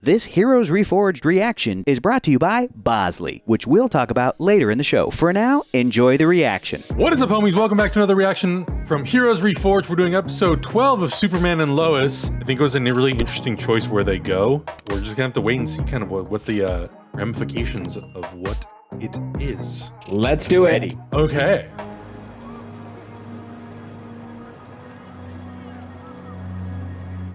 This Heroes Reforged reaction is brought to you by Bosley, which we'll talk about later in the show. For now, enjoy the reaction. What is up, homies? Welcome back to another reaction from Heroes Reforged. We're doing episode 12 of Superman and Lois. I think it was a really interesting choice where they go. We're just gonna have to wait and see kind of what the ramifications of what it is. Let's do it. Okay.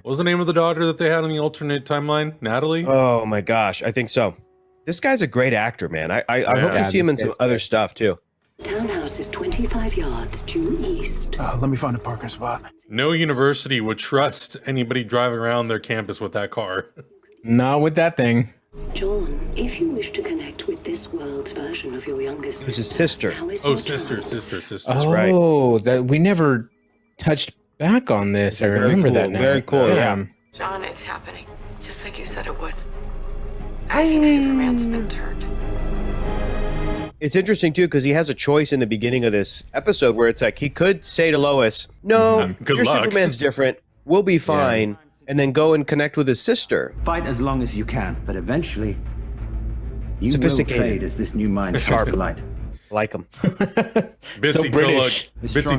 What was the name of the daughter that they had on the alternate timeline? Natalie? Oh my gosh, I think so. This guy's a great actor, man. I hope you see him in some other stuff too. Townhouse is 25 yards due east. Let me find a parking spot. No university would trust anybody driving around their campus with that car. Not with that thing. John, if you wish to connect with this world's version of your youngest It's his sister. how is Oh, your sister. chance? That's right. Oh, that we never touched back on this. I remember cool, that now. very cool, yeah. John, it's happening. Just like you said it would. I think Superman's been turned. It's interesting too because he has a choice in the beginning of this episode where it's like he could say to Lois, "No, Good your luck." Superman's different. We'll be fine," and then go and connect with his sister. Fight as long as you can, but eventually you will Sophisticated. fade as this new mind comes to light. Like him. Bitsy British.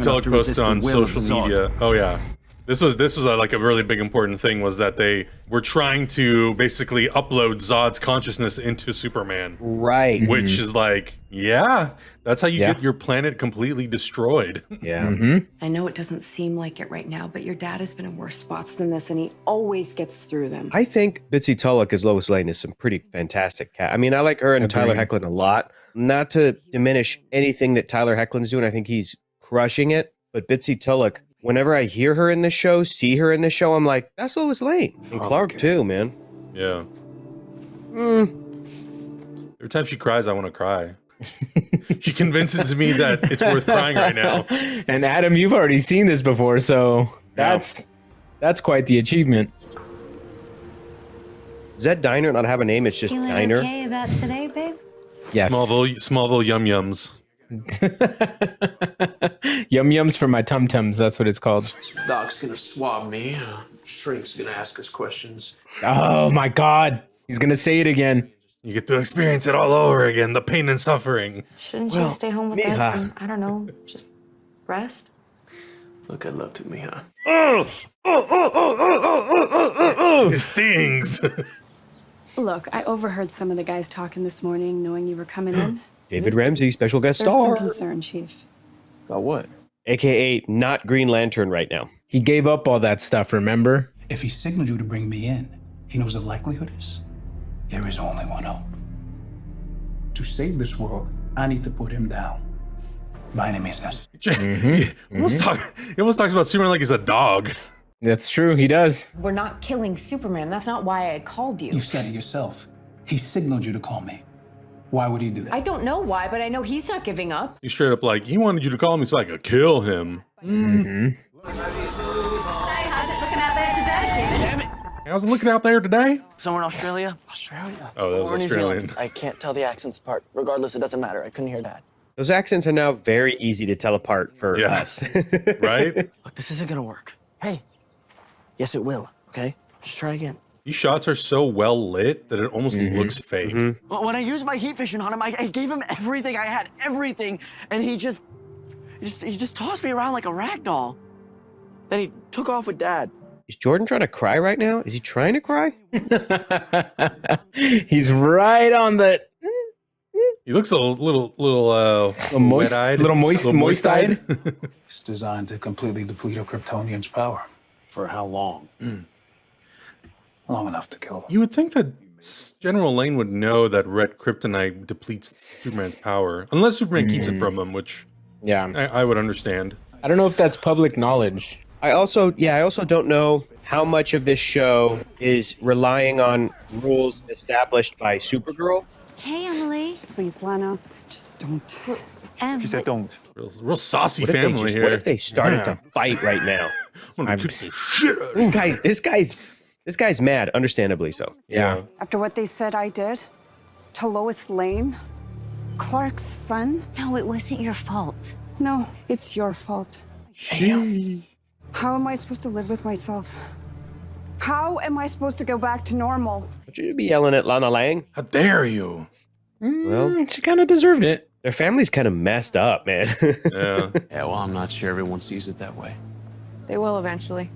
Tulloch posted on social media. Oh yeah, this was like a really big important thing was that they were trying to basically upload Zod's consciousness into Superman, Right. which is like, yeah, that's how you get your planet completely destroyed. Yeah. I know it doesn't seem like it right now, but your dad has been in worse spots than this, and he always gets through them. I think Bitsy Tulloch as Lois Lane is some pretty fantastic cat. I mean, I like her and Tyler Hoechlin a lot. Not to diminish anything that Tyler Hoechlin's doing. I think he's crushing it. But Bitsy Tulloch, whenever I hear her in this show, see her in this show, I'm like, that's Lois Lane. And Clark too, man. Yeah. Every time she cries, I want to cry. She convinces me that it's worth crying right now. And Adam, you've already seen this before, so that's quite the achievement. Does that diner not have a name? It's just Feeling Diner. okay about today, babe? Yes. Smallville Yum Yums. Yum yums for my tum tums. That's what it's called. Doc's gonna swab me. Shrink's gonna ask us questions. Oh my God. He's gonna say it again. You get to experience it all over again, the pain and suffering. Shouldn't you stay home with us and, I don't know, just rest? Look, I'd love to, Mija. It stings. Look, I overheard some of the guys talking this morning, knowing you were coming in. David Ramsey, special guest There's some star. concern, Chief. About what? AKA not Green Lantern right now. He gave up all that stuff, remember? If he signaled you to bring me in, he knows the likelihood is there is only one hope. To save this world, I need to put him down. By any means necessary. He almost talks about Superman like he's a dog. That's true. He does. We're not killing Superman. That's not why I called you. You said it yourself. He signaled you to call me. Why would he do that? I don't know why, but I know he's not giving up. He's straight up like, he wanted you to call me so I could kill him. I wasn't looking out there today. Somewhere in Australia? Australia? Oh, that was Or New Australian. Zealand. I can't tell the accents apart. Regardless, it doesn't matter. I couldn't hear Dad. Those accents are now very easy to tell apart for us. Right? Look, this isn't gonna work. Hey. Yes, it will, okay? Just try again. These shots are so well lit that it almost looks fake. When I used my heat vision on him, I gave him everything I had, everything, and he just tossed me around like a rag doll. Then he took off with Dad. Is Jordan trying to cry right now? Is he trying to cry? He's right on the He looks a little moist, wet-eyed. little moist-eyed. It's designed to completely deplete a kryptonian's power. For how long? Long enough to kill him. You would think that General Lane would know that red kryptonite depletes Superman's power, unless Superman keeps it from him, which I would understand. I don't know if that's public knowledge. I also don't know how much of this show is relying on rules established by Supergirl. Hey, Emily. Please, Lana, just don't. She said don't. Real saucy What if they family just- here. What if they started to fight right now? This guy's mad, understandably so. Yeah. After what they said I did to Lois Lane, Clark's son? No, it wasn't your fault. No, it's your fault. She. How am I supposed to live with myself How am I supposed to go back to normal? Would you be yelling at Lana Lang? How dare you? Well, she kind of deserved it. Their family's kind of messed up, man. Yeah. Yeah, well, I'm not sure everyone sees it that way. They will eventually.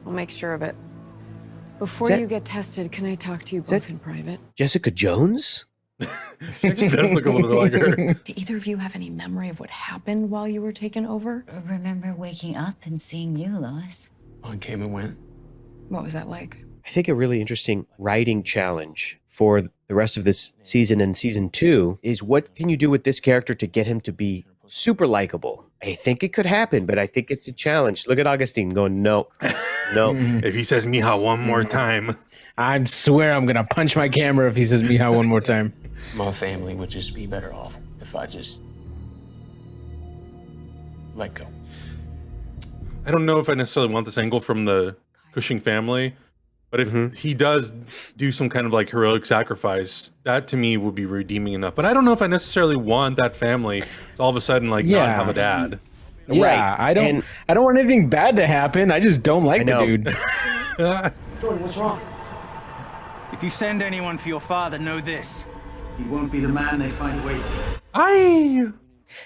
I'll make sure of it. Before that- you get tested, can I talk to you both in private? Jessica Jones? She just does look a little bit like her. Do either of you have any memory of what happened while you were taken over? I remember waking up and seeing you, Lois. One came and went. What was that like? I think a really interesting writing challenge for the rest of this season and season 2 is what can you do with this character to get him to be super likable? I think it could happen, but I think it's a challenge. Look at Augustine going, no. If he says Mija one more time. I swear I'm going to punch my camera if he says Mija one more time. My family would just be better off if I just let go. I don't know if I necessarily want this angle from the Cushing family, but if he does do some kind of like heroic sacrifice, that to me would be redeeming enough. But I don't know if I necessarily want that family to all of a sudden like not have a dad. Yeah, Right. I don't want anything bad to happen. I just don't like the dude. Jordan, what's wrong? If you send anyone for your father, know this. He won't be the man they find waiting.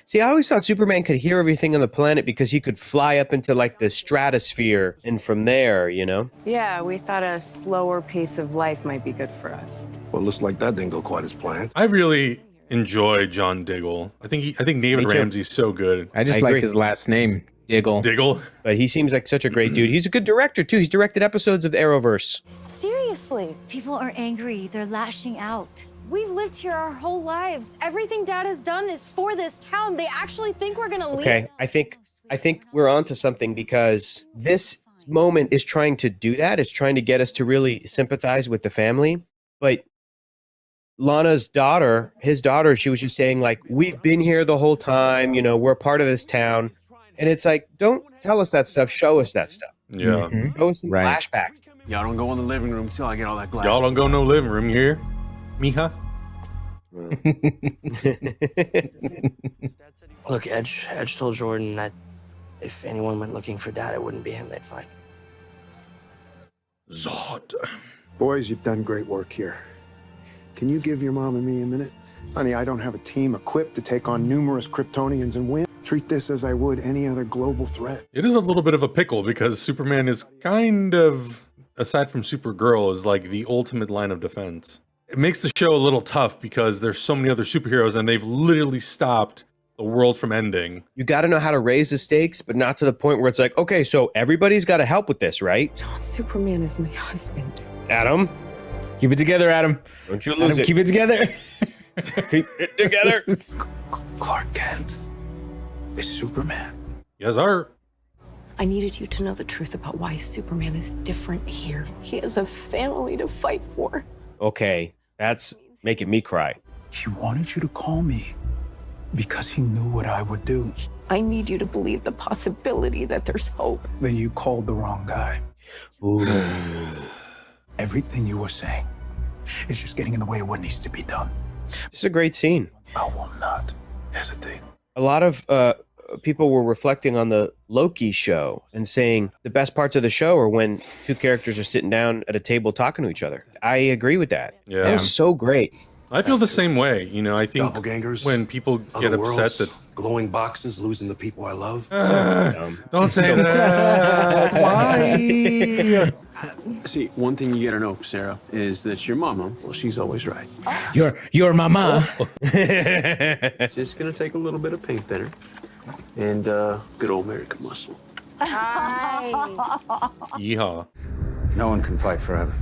See, I always thought Superman could hear everything on the planet because he could fly up into like the stratosphere and from there, you know? Yeah, we thought a slower pace of life might be good for us. Well, looks like that didn't go quite as planned. I really enjoy John Diggle. I think David Ramsey's so good. I just like his last name, Diggle. Diggle. But he seems like such a great dude. He's a good director too. He's directed episodes of the Arrowverse. Seriously. People are angry. They're lashing out. We've lived here our whole lives. Everything Dad has done is for this town. They actually think we're gonna leave. Okay, I think we're onto something because this moment is trying to do that. It's trying to get us to really sympathize with the family. But Lana's daughter, his daughter, she was just saying like, we've been here the whole time, you know, we're part of this town. And it's like, don't tell us that stuff, show us that stuff. Yeah. Show us some flashbacks. Y'all don't go in the living room till I get all that glass. Y'all don't go no living room here. Mija? Look, Edge told Jordan that if anyone went looking for Dad, it wouldn't be him they'd find. Zod. Boys, you've done great work here. Can you give your mom and me a minute? Honey, I don't have a team equipped to take on numerous Kryptonians and win. Treat this as I would any other global threat. It is a little bit of a pickle because Superman is kind of, aside from Supergirl, is like the ultimate line of defense. It makes the show a little tough because there's so many other superheroes and they've literally stopped the world from ending. You got to know how to raise the stakes, but not to the point where it's like, okay, so everybody's got to help with this, right? John Superman is my husband. Adam? Keep it together, Adam. Don't you lose it. Keep it together. Keep it together. Clark Kent is Superman. Yes, sir. I needed you to know the truth about why Superman is different here. He has a family to fight for. Okay, that's making me cry. He wanted you to call me because he knew what I would do. I need you to believe the possibility that there's hope. Then you called the wrong guy. Ooh. Everything you were saying is just getting in the way of what needs to be done. This is a great scene. I will not hesitate. A lot of people were reflecting on the Loki show and saying the best parts of the show are when two characters are sitting down at a table talking to each other. I agree with that. Yeah. It was so great. I feel the same way. You know, I think Doppelgangers, when people get other upset worlds, that glowing boxes, losing the people I love. don't say that. Why? See, one thing you gotta know, Sarah, is that your mama, well, she's always right. Your mama. It's just gonna take a little bit of paint thinner and good old American muscle. Yeehaw. No one can fight forever.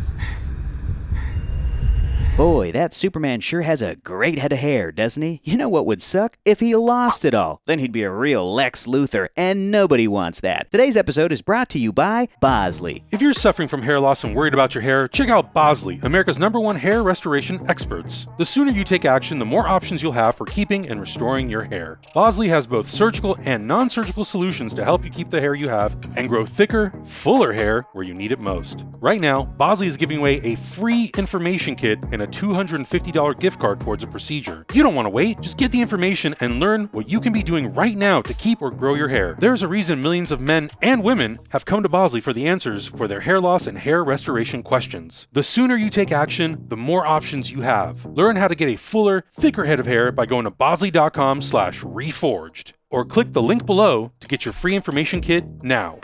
Boy, that Superman sure has a great head of hair, doesn't he? You know what would suck? If he lost it all. Then he'd be a real Lex Luthor, and nobody wants that. Today's episode is brought to you by Bosley. If you're suffering from hair loss and worried about your hair, check out Bosley, America's #1 hair restoration experts. The sooner you take action, the more options you'll have for keeping and restoring your hair. Bosley has both surgical and non-surgical solutions to help you keep the hair you have and grow thicker, fuller hair where you need it most. Right now, Bosley is giving away a free information kit and a $250 gift card towards a procedure. You don't want to wait, just get the information and learn what you can be doing right now to keep or grow your hair. There's a reason millions of men and women have come to Bosley for the answers for their hair loss and hair restoration questions. The sooner you take action, the more options you have. Learn how to get a fuller, thicker head of hair by going to bosley.com/reforged or click the link below to get your free information kit now.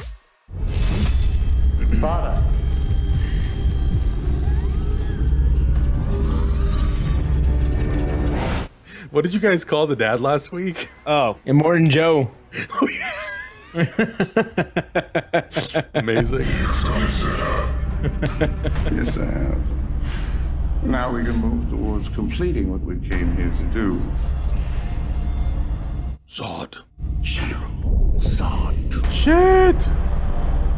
Father. What did you guys call the dad last week? Oh, Immortan Joe. Amazing. Yes, I have. Now we can move towards completing what we came here to do. Zod. General Zod. Shit!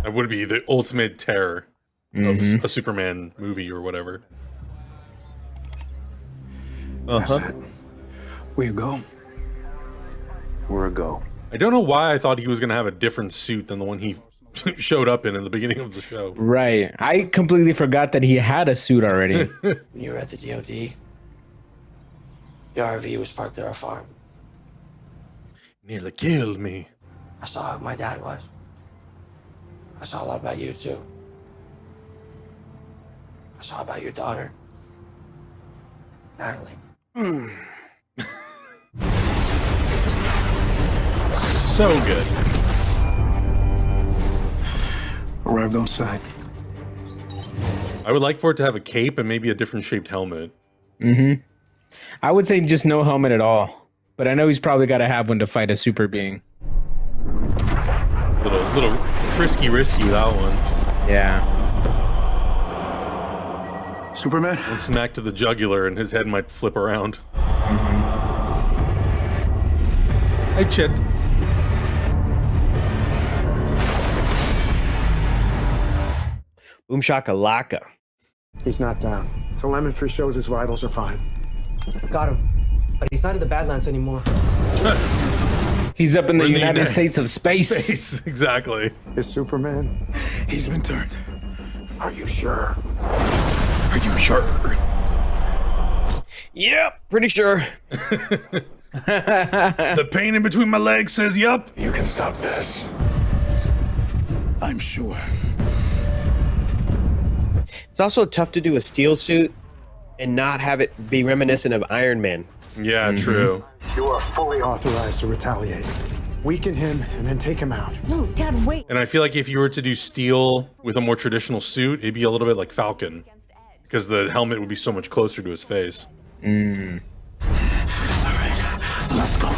That would be the ultimate terror of a Superman movie or whatever. That's it. Where you go? Where I go? I don't know why I thought he was going to have a different suit than the one he showed up in the beginning of the show. Right. I completely forgot that he had a suit already. When you were at the DOD, your RV was parked at our farm. Nearly killed me. I saw who my dad was. I saw a lot about you, too. I saw about your daughter, Natalie. So good. Arrived on site. I would like for it to have a cape and maybe a different shaped helmet. I would say just no helmet at all. But I know he's probably got to have one to fight a super being. Little frisky risky, that one. Yeah. Superman? One smack to the jugular and his head might flip around. Hey, Chet. Boom shakalaka. He's not down. Telemetry shows his vitals are fine. Got him. But he's not in the Badlands anymore. He's up in the United States of space. Exactly. Is Superman? He's been turned. Are you sure? Are you sure? Yep, pretty sure. The pain in between my legs says yup. You can stop this. I'm sure. It's also tough to do a steel suit and not have it be reminiscent of Iron Man. Yeah, true. You are fully authorized to retaliate. Weaken him and then take him out. No, Dad, wait. And I feel like if you were to do steel with a more traditional suit, it'd be a little bit like Falcon. Because the helmet would be so much closer to his face. Alright, let's go.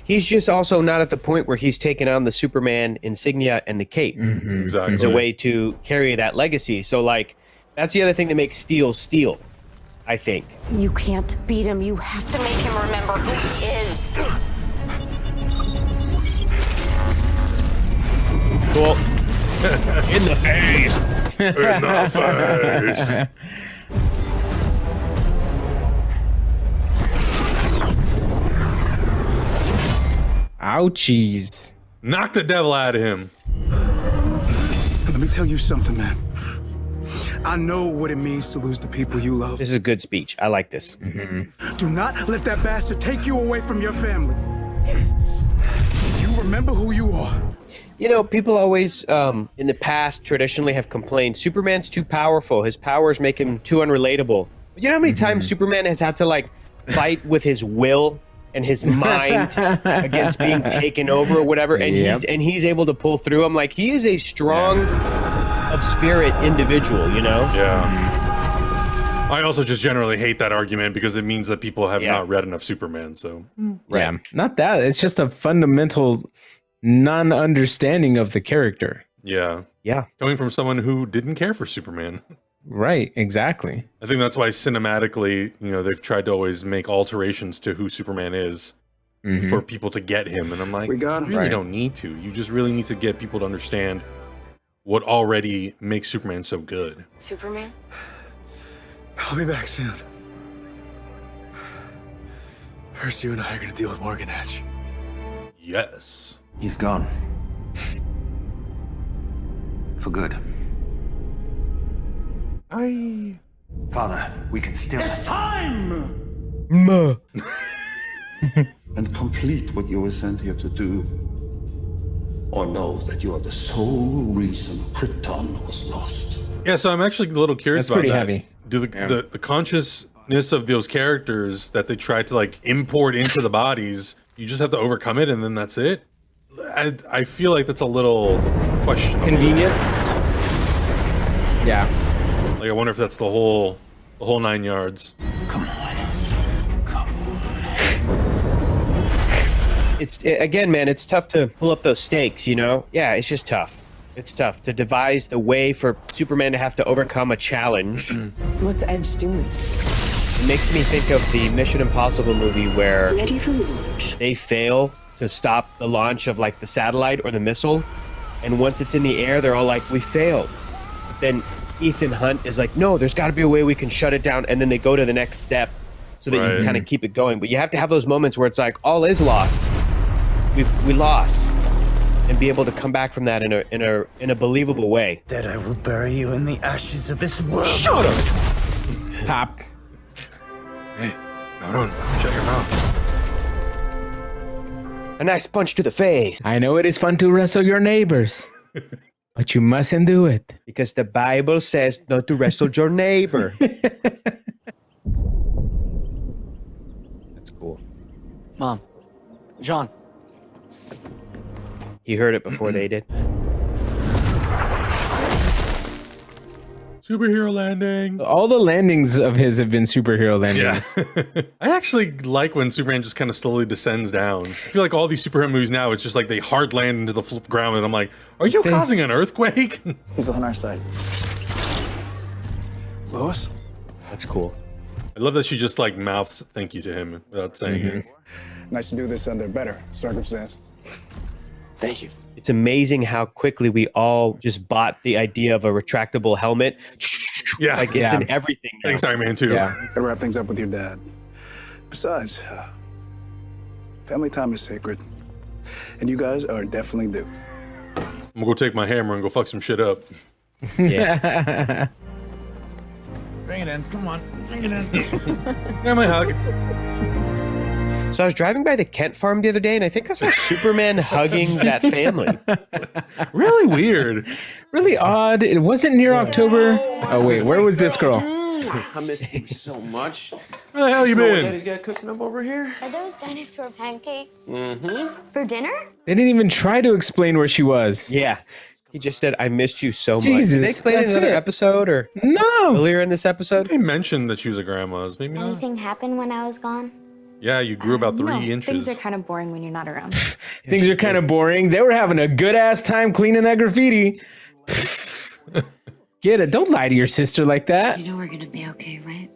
He's just also not at the point where he's taken on the Superman insignia and the cape. Exactly. As a way to carry that legacy. So, like, that's the other thing that makes Steel, I think. You can't beat him. You have to make him remember who he is. Cool. In the face. In the face. Ouchies. Knock the devil out of him. Let me tell you something, man. I know what it means to lose the people you love. This is a good speech. I like this. Do not let that bastard take you away from your family. You remember who you are. You know, people always, in the past, traditionally have complained, Superman's too powerful. His powers make him too unrelatable. But you know how many times Superman has had to, like, fight with his will and his mind against being taken over or whatever, and he's able to pull through. I'm like, he is a strong of spirit individual, you know? Yeah. I also just generally hate that argument because it means that people have not read enough Superman, so. Yeah, not that. It's just a fundamental non-understanding of the character. Yeah. Yeah. Coming from someone who didn't care for Superman. Right, exactly. I think that's why cinematically, you know, they've tried to always make alterations to who Superman is for people to get him. And I'm like, We got him. you really don't need to. You just really need to get people to understand what already makes Superman so good. Superman? I'll be back soon. First, you and I are gonna deal with Morgan Edge. Yes. He's gone. For good. Father, we can still. It's time! And complete what you were sent here to do. Or know that you are the sole reason Krypton was lost. Yeah, so I'm actually a little curious That's about pretty that. heavy. Do the consciousness of those characters that they try to like import into the bodies, you just have to overcome it and then that's it? I feel like that's a little questionable. Convenient. Yeah. Like I wonder if that's the whole 9 yards. Again, man, it's tough to pull up those stakes, you know? Yeah, it's just tough. It's tough to devise the way for Superman to have to overcome a challenge. What's Edge doing? It makes me think of the Mission Impossible movie where Ready for launch. they fail to stop the launch of like the satellite or the missile. And once it's in the air, they're all like, we failed. But then Ethan Hunt is like, no, there's got to be a way we can shut it down. And then they go to the next step so that you can kind of keep it going. But you have to have those moments where it's like, all is lost. We lost. And be able to come back from that in a believable way. That I will bury you in the ashes of this world. Shut up! Pop. Hey, Aaron, shut your mouth. A nice punch to the face. I know it is fun to wrestle your neighbors, but you mustn't do it. Because the Bible says not to wrestle your neighbor. That's cool. Mom. John. He heard it before they did. Superhero landing. All the landings of his have been superhero landings. Yeah. I actually like when Superman just kind of slowly descends down. I feel like all these superhero movies now, it's just like they hard land into the ground and I'm like, are you causing an earthquake? He's on our side. Lois? That's cool. I love that she just like mouths thank you to him without saying it. Nice to do this under better circumstances. Thank you. It's amazing how quickly we all just bought the idea of a retractable helmet. Yeah. Like it's in everything now. Thanks, Iron Man 2. Yeah. Gotta wrap things up with your dad. Besides, family time is sacred. And you guys are definitely due. I'm gonna go take my hammer and go fuck some shit up. Yeah. Bring it in. Come on. Bring it in. Yeah, my hug. So I was driving by the Kent farm the other day, and I think I saw Superman hugging that family. Really weird. Really odd. It wasn't near October. Oh, wait. Where was this girl? I missed you so much. Where the hell you What been? Daddy's got cooking up over here? Are those dinosaur pancakes? Mm-hmm. For dinner? They didn't even try to explain where she was. Yeah. He just said, I missed you so much. Jesus, Did they explain it in that's another it. episode or No. earlier in this episode? They mentioned that she was a grandma's. Maybe not. Anything happen when I was gone? Yeah, you grew about 3 No, inches. things are kind of boring when you're not around. Things are kind of boring. They were having a good ass time cleaning that graffiti. Get it. Don't lie to your sister like that. You know we're gonna be okay, right?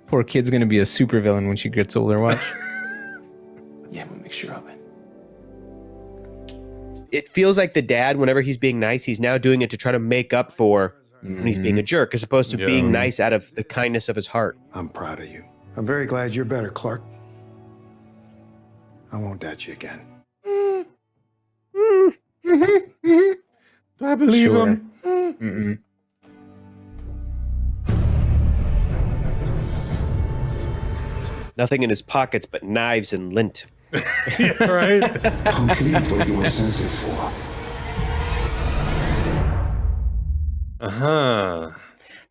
Poor kid's gonna be a supervillain when she gets older. Watch. Yeah, we'll make sure of it. It feels like the dad, whenever he's being nice, he's now doing it to try to make up for when he's being a jerk, as opposed to being nice out of the kindness of his heart. I'm proud of you. I'm very glad you're better, Clark. I won't doubt you again. Do I believe Sure. him? Mm-mm. Nothing in his pockets but knives and lint. Yeah, right? Complete what you were sent here for. Uh-huh.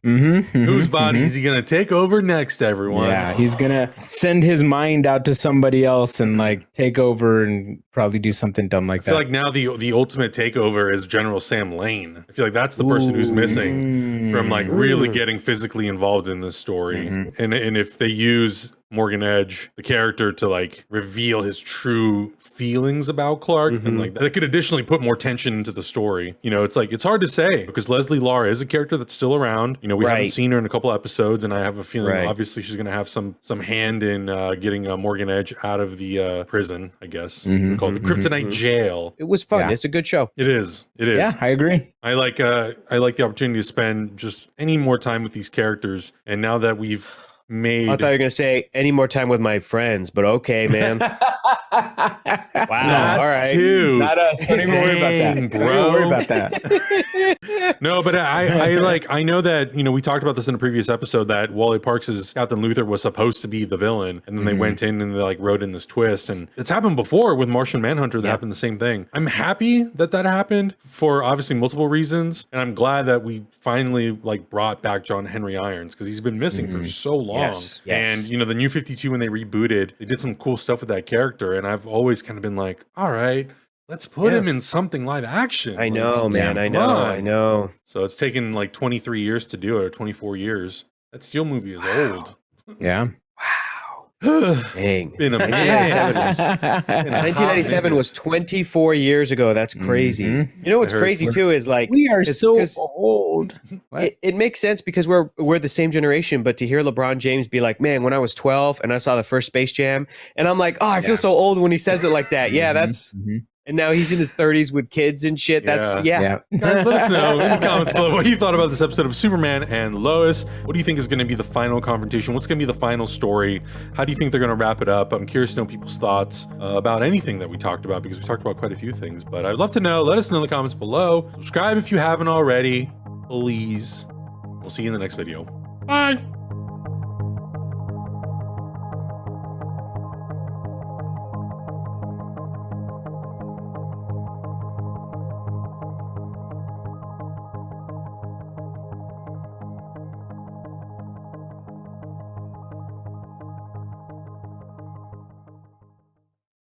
Whose body is he gonna take over next, everyone? Yeah, he's gonna send his mind out to somebody else and like take over and probably do something dumb like I feel that. like now the ultimate takeover is General Sam Lane. I feel like that's the person who's missing from like really getting physically involved in this story. And if they use Morgan Edge, the character, to like reveal his true feelings about Clark, then like that could additionally put more tension into the story. You know, it's like it's hard to say because Leslie Lara is a character that's still around. You know, we haven't seen her in a couple episodes, and I have a feeling obviously she's gonna have some hand in getting Morgan Edge out of the prison. I guess we call it the Kryptonite jail. It was fun. Yeah. It's a good show. It is. It is. Yeah, I agree. I like the opportunity to spend just any more time with these characters. And now that we've made. I thought you were gonna say any more time with my friends, but okay, man. Wow. All right. Too. Not us. Don't even worry about that. Bro. Don't even worry about that. No, but I know that, we talked about this in a previous episode that Wally Parks' Captain Luthor was supposed to be the villain, and then they went in and they like wrote in this twist, and it's happened before with Martian Manhunter. That happened the same thing. I'm happy that happened for obviously multiple reasons, and I'm glad that we finally like brought back John Henry Irons, because he's been missing for so long. Yes. And the New 52, when they rebooted, they did some cool stuff with that character, and I've always kind of been like, all right, let's put him in something live action. I know, man. I know. So it's taken like 23 years to do it, or 24 years. That Steel movie is old. Yeah. Dang. 1997 was 24 years ago. That's crazy. You know what's crazy too is like we are so old. It makes sense because we're the same generation, but to hear LeBron James be like, man, when I was 12 and I saw the first Space Jam, and I'm like, oh, I feel so old when he says it like that. Yeah, that's and now he's in his 30s with kids and shit. That's Guys, let us know in the comments below what you thought about this episode of Superman and Lois. What do you think is going to be the final confrontation? What's going to be the final story? How do you think they're going to wrap it up? I'm curious to know people's thoughts about anything that we talked about, because we talked about quite a few things, but I'd love to know. Let us know in the comments below. Subscribe if you haven't already, please. We'll see you in the next video. Bye.